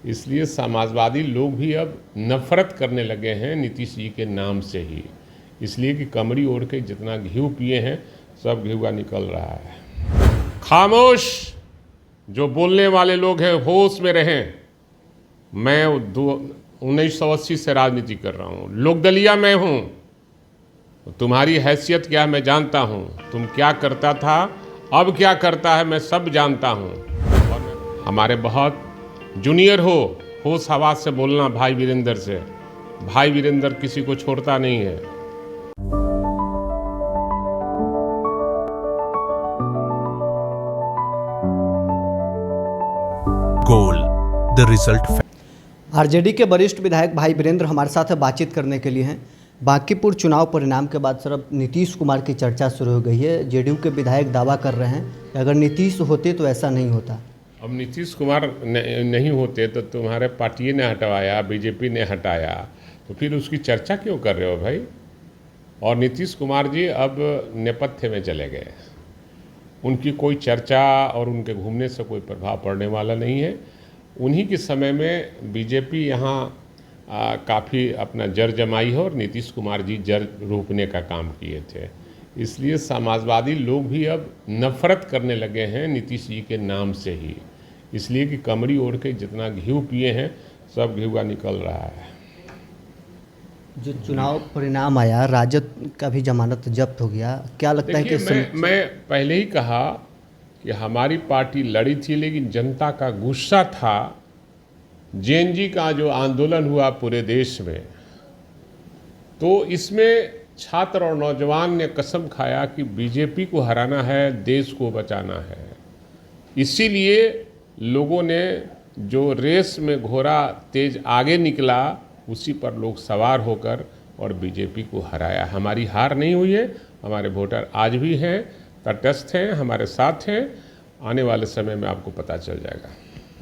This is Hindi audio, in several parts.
इसलिए समाजवादी लोग भी अब नफरत करने लगे हैं नीतीश जी के नाम से ही, इसलिए कि कमरी ओढ़ के जितना घी पिए हैं सब घीवा निकल रहा है। खामोश जो बोलने वाले लोग हैं होश में रहें। मैं 1980 से राजनीति कर रहा हूँ, लोकदलिया मैं हूँ। तुम्हारी हैसियत क्या है मैं जानता हूँ, तुम क्या करता था अब क्या करता है मैं सब जानता हूँ। हमारे बहुत जूनियर हो, होश हवास से बोलना भाई वीरेंद्र से। भाई वीरेंद्र किसी को छोड़ता नहीं है। Goal the result. आरजेडी के वरिष्ठ विधायक भाई वीरेंद्र हमारे साथ बातचीत करने के लिए हैं। बांकीपुर चुनाव परिणाम के बाद सर अब नीतीश कुमार की चर्चा शुरू हो गई है। जेडीयू के विधायक दावा कर रहे हैं कि अगर नीतीश होते तो ऐसा नहीं होता। अब नीतीश कुमार नहीं होते तो तुम्हारे पार्टी ने हटवाया, बीजेपी ने हटाया, तो फिर उसकी चर्चा क्यों कर रहे हो भाई। और नीतीश कुमार जी अब नेपथ्य में चले गए, उनकी कोई चर्चा और उनके घूमने से कोई प्रभाव पड़ने वाला नहीं है। उन्हीं के समय में बीजेपी यहाँ काफ़ी अपना जड़ जमाई है और नीतीश कुमार जी जड़ रोपने का काम किए थे। इसलिए समाजवादी लोग भी अब नफरत करने लगे हैं नीतीश जी के नाम से ही, इसलिए कि कमरी ओढ़ के जितना घी पिए हैं सब घीवा निकल रहा है। जो चुनाव परिणाम आया, राजद का भी जमानत जब्त हो गया, क्या लगता है कि मैं पहले ही कहा कि हमारी पार्टी लड़ी थी, लेकिन जनता का गुस्सा था। जेएनजी का जो आंदोलन हुआ पूरे देश में, तो इसमें छात्र और नौजवान ने कसम खाया कि बीजेपी को हराना है, देश को बचाना है। इसीलिए लोगों ने जो रेस में घोड़ा तेज आगे निकला, उसी पर लोग सवार होकर और बीजेपी को हराया। हमारी हार नहीं हुई है, हमारे वोटर आज भी हैं, तटस्थ हैं, हमारे साथ हैं। आने वाले समय में आपको पता चल जाएगा।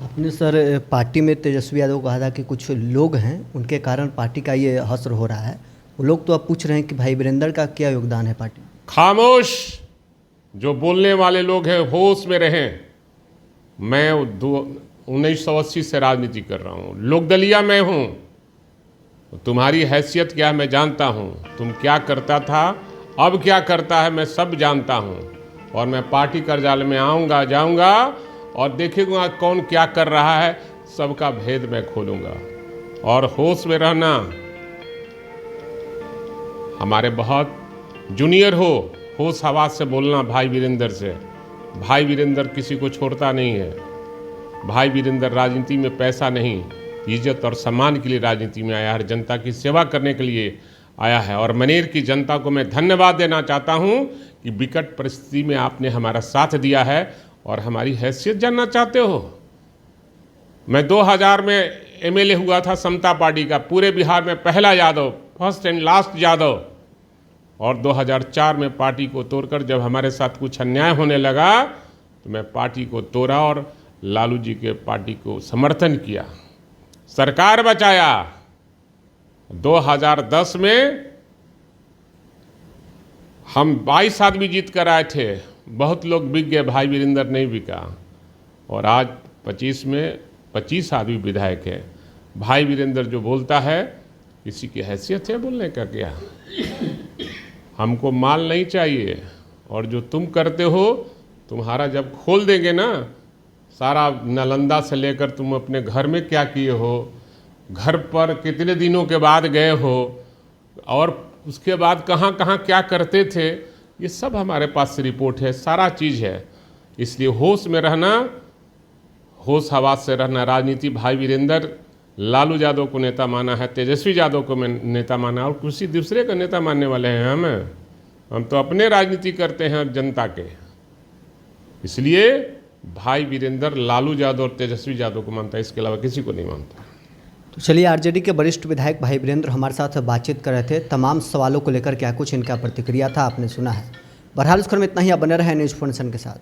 आपने सर पार्टी में तेजस्वी यादव को कहा था कि कुछ लोग हैं उनके कारण पार्टी का ये हश्र हो रहा है। वो लोग तो अब पूछ रहे हैं कि भाई वीरेंद्र का क्या योगदान है पार्टी। खामोश जो बोलने वाले लोग हैं होश में रहें। मैं 1980 से राजनीति कर रहा हूँ, लोकदलिया मैं हूँ। तुम्हारी हैसियत क्या है मैं जानता हूँ, तुम क्या करता था अब क्या करता है मैं सब जानता हूँ। और मैं पार्टी कार्यालय में आऊँगा जाऊँगा और देखूँगा कौन क्या कर रहा है, सबका भेद मैं खोलूँगा। और होश में रहना। हमारे बहुत जूनियर हो, होश हवास से बोलना भाई वीरेंद्र से। भाई वीरेंद्र किसी को छोड़ता नहीं है। भाई वीरेंद्र राजनीति में पैसा नहीं, इज्जत और सम्मान के लिए राजनीति में आया है, जनता की सेवा करने के लिए आया है। और मनेर की जनता को मैं धन्यवाद देना चाहता हूं कि विकट परिस्थिति में आपने हमारा साथ दिया है और हमारी हैसियत जानना चाहते हो। मैं 2000 में एमएलए हुआ था समता पार्टी का, पूरे बिहार में पहला Yadav, first and last Yadav. और 2004 में पार्टी को तोड़कर जब हमारे साथ कुछ अन्याय होने लगा तो मैं पार्टी को तोड़ा और लालू जी के पार्टी को समर्थन किया, सरकार बचाया। 2010 में हम 22 आदमी जीत कर आए थे, बहुत लोग बिक गए, भाई वीरेंद्र नहीं बिका। और आज 25 में 25 आदमी विधायक है। भाई वीरेंद्र जो बोलता है, किसी की हैसियत है बोलने का क्या। हमको माल नहीं चाहिए, और जो तुम करते हो, तुम्हारा जब खोल देंगे ना सारा नालंदा से लेकर तुम अपने घर में क्या किए हो, घर पर कितने दिनों के बाद गए हो, और उसके बाद कहाँ कहाँ क्या करते थे, ये सब हमारे पास रिपोर्ट है, सारा चीज़ है। इसलिए होश में रहना, होश हवास से रहना। राजनीति भाई वीरेंद्र लालू यादव को नेता माना है, तेजस्वी यादव को नेता माना, और किसी दूसरे का नेता मानने वाले हैं हम तो अपने राजनीति करते हैं जनता के। इसलिए भाई वीरेंद्र लालू यादव और तेजस्वी यादव को मानता है, इसके अलावा किसी को नहीं मानता। तो चलिए, आरजेडी के वरिष्ठ विधायक भाई वीरेंद्र हमारे साथ बातचीत कर रहे थे। तमाम सवालों को लेकर क्या कुछ इनका प्रतिक्रिया था आपने सुना है। बहरहाल इस क्रम में इतना ही। आप बने रहे न्यूज़ 4 के साथ।